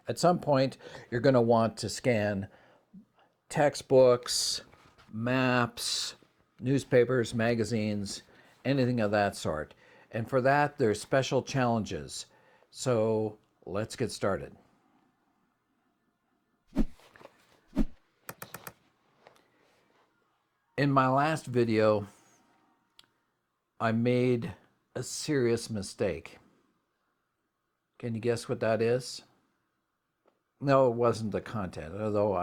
At some point, you're going to want to scan textbooks, maps, newspapers, magazines, anything of that sort. And for that, there's special challenges. So let's get started. In my last video, I made a serious mistake. Can you guess what that is? No, it wasn't the content, although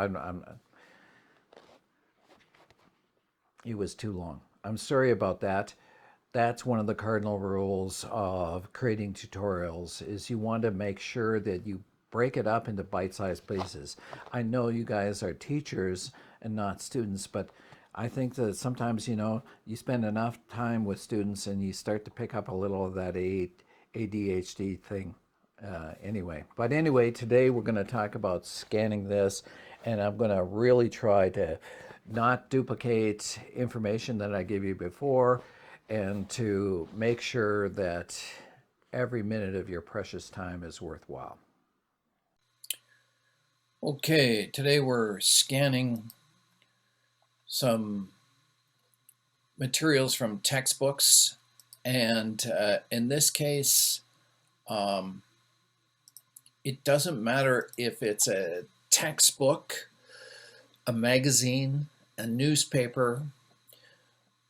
it was too long. I'm sorry about that. That's one of the cardinal rules of creating tutorials is you want to make sure that you break it up into bite-sized pieces. I know you guys are teachers and not students, but I think that sometimes, you spend enough time with students and you start to pick up a little of that ADHD thing. But anyway, today we're going to talk about scanning this, and I'm going to really try to not duplicate information that I gave you before, and to make sure that every minute of your precious time is worthwhile. Okay, today we're scanning some materials from textbooks, and in this case, it doesn't matter if it's a textbook, a magazine, a newspaper.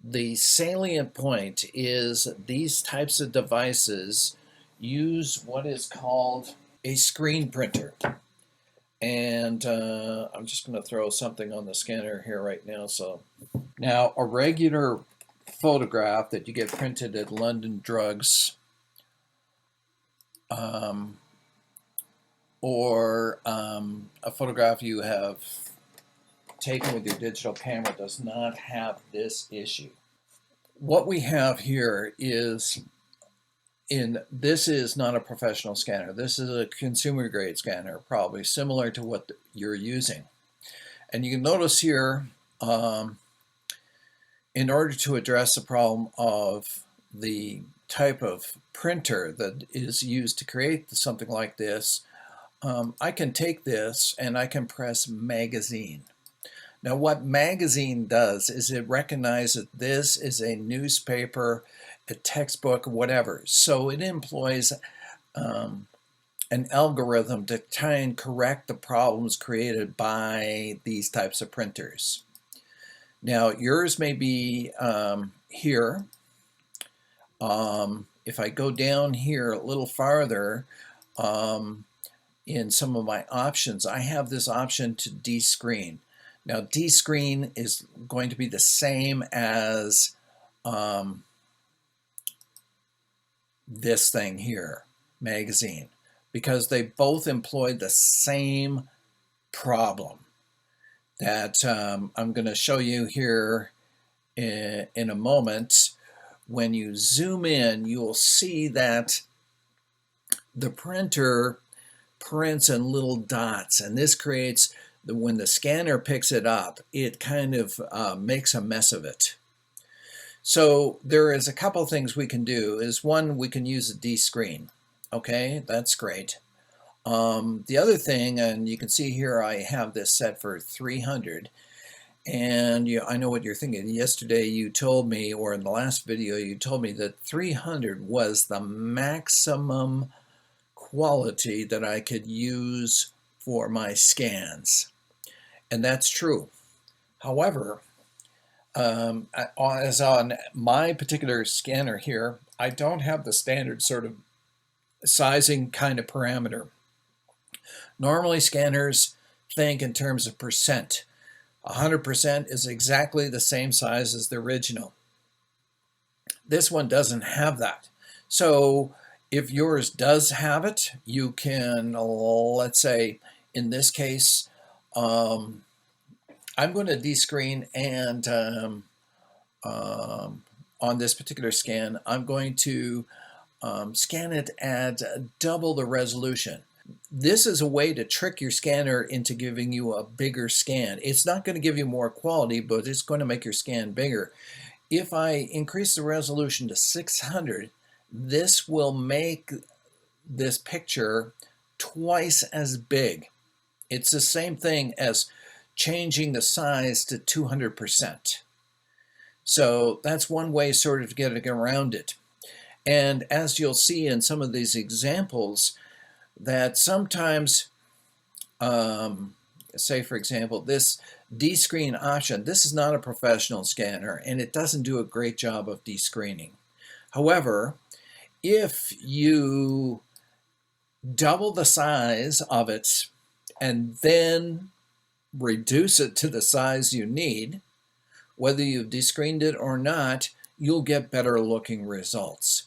The salient point is these types of devices use what is called a screen printer. And I'm just going to throw something on the scanner here right now. So now a regular photograph that you get printed at London Drugs or a photograph you have taken with your digital camera does not have this issue. What we have here is this is not a professional scanner. This is a consumer grade scanner, probably similar to what you're using. And you can notice here, in order to address the problem of the type of printer that is used to create something like this, I can take this and I can press magazine. Now what magazine does is it recognizes that this is a newspaper, a textbook, whatever. So it employs an algorithm to try and correct the problems created by these types of printers. Now yours may be here. If I go down here a little farther, in some of my options, I have this option to descreen. Now descreen is going to be the same as this thing here, magazine, because they both employ the same problem that I'm going to show you here in a moment. When you zoom in, you will see that the printer prints in little dots, and this creates, when the scanner picks it up, it kind of makes a mess of it. So there is a couple things we can do. One, we can use a descreen. Okay, that's great. The other thing, and you can see here I have this set for 300, and I know what you're thinking. Yesterday you told me, or in the last video you told me, that 300 was the maximum quality that I could use for my scans, and that's true. However, as on my particular scanner here, I don't have the standard sort of sizing kind of parameter. Normally scanners think in terms of percent. 100% is exactly the same size as the original. This one doesn't have that. So if yours does have it, you can, let's say, in this case, I'm going to descreen, and on this particular scan, I'm going to scan it at double the resolution. This is a way to trick your scanner into giving you a bigger scan. It's not going to give you more quality, but it's going to make your scan bigger. If I increase the resolution to 600, this will make this picture twice as big. It's the same thing as changing the size to 200%. So that's one way sort of getting around it. And as you'll see in some of these examples, that sometimes, say for example, this descreen option, this is not a professional scanner and it doesn't do a great job of descreening. However, if you double the size of it and then reduce it to the size you need, whether you've descreened it or not, you'll get better looking results.